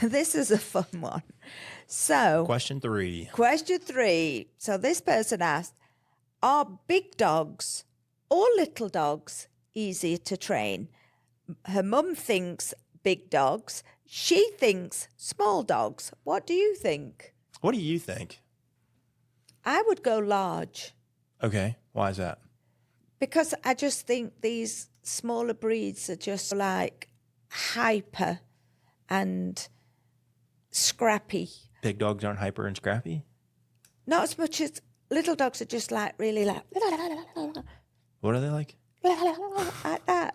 This is a fun one. So, Question 3. question 3. So this person asked, are big dogs or little dogs easier to train? Her mum thinks big dogs. She thinks small dogs. What do you think? What do you think? I would go large Okay. Why is that? because I just think these smaller breeds are just like hyper and scrappy. Big dogs aren't hyper and scrappy? Not as much as little dogs are just like really like What are they like? like that.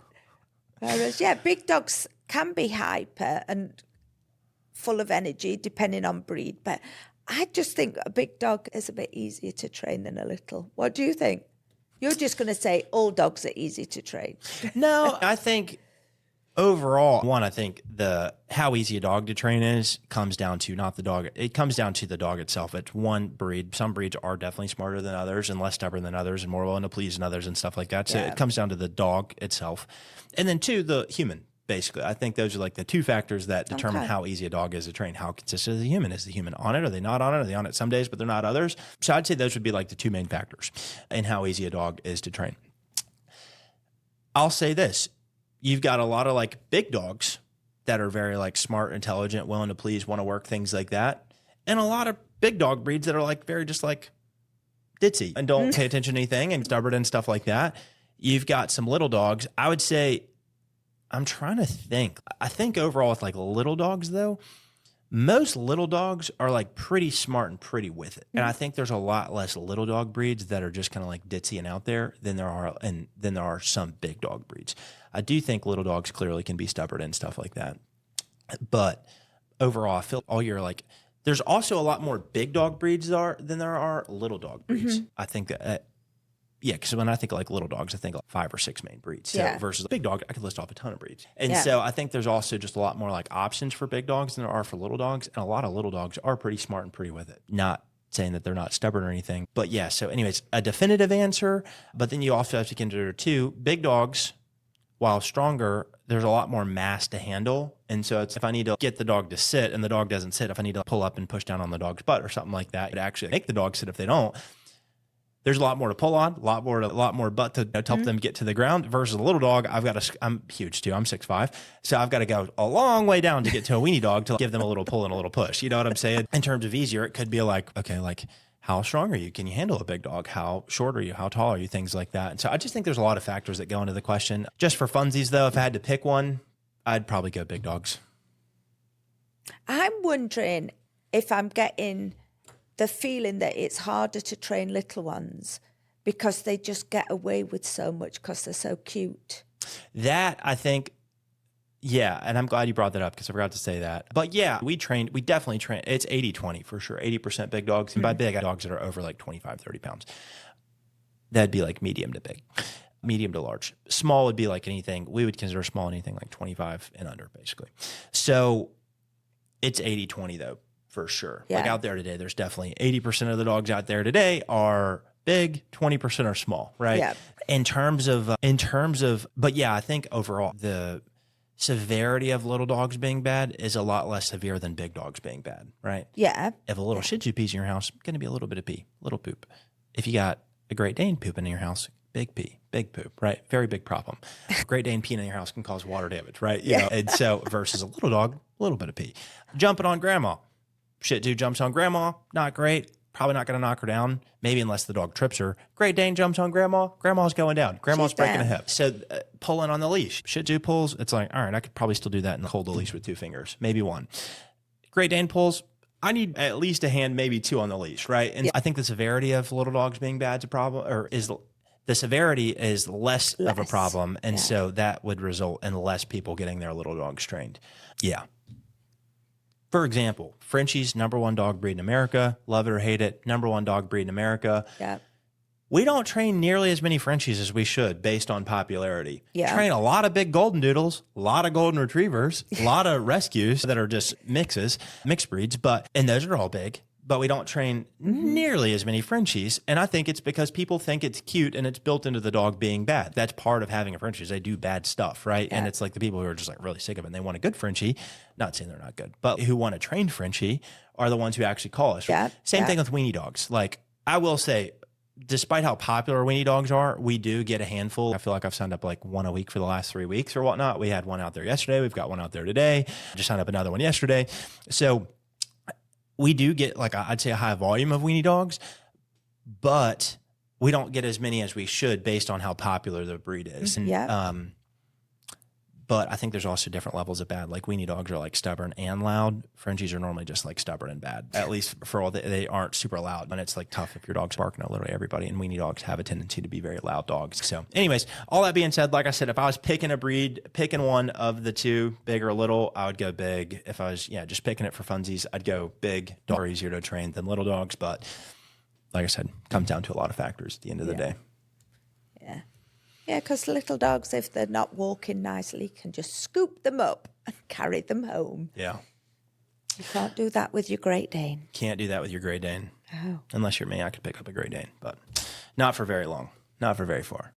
Whereas, yeah, big dogs can be hyper and full of energy depending on breed. But I just think a big dog is a bit easier to train than a little. What do you think? You're just going to say all dogs are easy to train. No, I think overall, one, I think how easy a dog to train is comes down to not the dog. It comes down to the dog itself. It's one breed. Some breeds are definitely smarter than others and less stubborn than others and more willing to please than others and stuff like that. So it comes down to the dog itself. And then two, the human, basically. I think those are like the two factors that determine how easy a dog is to train. How consistent is the human? Is the human on it? Are they not on it? Are they on it some days, but they're not others? So I'd say those would be like the two main factors in how easy a dog is to train. I'll say this. You've got a lot of like big dogs that are very like smart, intelligent, willing to please, want to work, things like that. And a lot of big dog breeds that are like very just like ditzy and don't pay attention to anything and stubborn and stuff like that. You've got some little dogs. I would say, I'm trying to think. I think overall with like little dogs though, most little dogs are like pretty smart and pretty with it. And I think there's a lot less little dog breeds that are just kind of like ditzy and out there than there are some big dog breeds. I do think little dogs clearly can be stubborn and stuff like that. But overall, I feel all year like there's also a lot more big dog breeds than there are little dog breeds. I think that, because when I think like little dogs, I think like 5 or 6 main breeds. So versus a big dog, I could list off a ton of breeds. And so I think there's also just a lot more like options for big dogs than there are for little dogs. And a lot of little dogs are pretty smart and pretty with it. Not saying that they're not stubborn or anything. But yeah, so anyways, a definitive answer. But then you also have to consider too, big dogs, while stronger, there's a lot more mass to handle. And so it's if I need to get the dog to sit and the dog doesn't sit, if I need to pull up and push down on the dog's butt or something like that, it actually make the dog sit if they don't. There's a lot more to pull on, a lot more butt to help them get to the ground versus a little dog. I'm huge too. I'm 6'5", so I've got to go a long way down to get to a weenie dog to give them a little pull and a little push. You know what I'm saying? In terms of easier, it could be like, okay, like how strong are you? Can you handle a big dog? How short are you? How tall are you? Things like that. And so I just think there's a lot of factors that go into the question. Just for funsies though, if I had to pick one, I'd probably go big dogs. I'm wondering if I'm getting the feeling that it's harder to train little ones because they just get away with so much because they're so cute. That I think, yeah, and I'm glad you brought that up because I forgot to say that. But yeah, we definitely train. It's 80-20 for sure. 80% big dogs. And by big, dogs that are over like 25, 30 pounds. That'd be like medium to big, medium to large. Small would be like anything. We would consider small anything like 25 and under, basically. So it's 80-20 though. For sure. Yeah. Like out there today, there's definitely 80% of the dogs out there today are big, 20% are small, right? Yeah. In terms of, but yeah, I think overall the severity of little dogs being bad is a lot less severe than big dogs being bad, right? Yeah. If a little Shih Tzu pees in your house, going to be a little bit of pee, little poop. If you got a Great Dane pooping in your house, big pee, big poop, right? Very big problem. Great Dane peeing in your house can cause water damage, right? You know, and so versus a little dog, a little bit of pee. Jumping on grandma. Shih Tzu jumps on grandma, not great. Probably not going to knock her down, maybe unless the dog trips her. Great Dane jumps on grandma, grandma's going down. Grandma's breaking a hip. So pulling on the leash. Shih Tzu pulls, it's like, all right, I could probably still do that and hold the leash with 2 fingers, maybe 1. Great Dane pulls, I need at least a hand, maybe 2 on the leash, right? And I think the severity of little dogs being bad is a problem, or is the severity is less of a problem. And so that would result in less people getting their little dogs trained. Yeah. For example, Frenchie's #1 dog breed in America. Love it or hate it, #1 dog breed in America. Yeah. We don't train nearly as many Frenchies as we should based on popularity. Yeah. Train a lot of big golden doodles, a lot of golden retrievers, a lot of rescues that are just mixed breeds, and those are all big. but we don't train nearly as many Frenchies. And I think it's because people think it's cute and it's built into the dog being bad. That's part of having a Frenchie is they do bad stuff, right? Yeah. And it's like the people who are just like really sick of it and they want a good Frenchie, not saying they're not good, but who want a trained Frenchie are the ones who actually call us. Yeah. Same thing with weenie dogs. Like I will say, despite how popular weenie dogs are, we do get a handful. I feel like I've signed up like one a week for the last 3 weeks or whatnot. We had one out there yesterday. We've got one out there today. Just signed up another one yesterday. So we do get like, I'd say a high volume of weenie dogs, but we don't get as many as we should based on how popular the breed is. And, but I think there's also different levels of bad. Like weenie dogs are like stubborn and loud. Frenchies are normally just like stubborn and bad. At least for all they aren't super loud. And it's like tough if your dog's barking at literally everybody. And weenie dogs have a tendency to be very loud dogs. So anyways, all that being said, like I said, if I was picking a breed, picking one of the two, big or little, I would go big. If I was, just picking it for funsies, I'd go big. Dogs are easier to train than little dogs. But like I said, comes down to a lot of factors at the end of the day. Yeah. Yeah, because little dogs, if they're not walking nicely, can just scoop them up and carry them home. Yeah. You can't do that with your Great Dane. Can't do that with your Great Dane. Oh. Unless you're me, I could pick up a Great Dane, but not for very long, not for very far.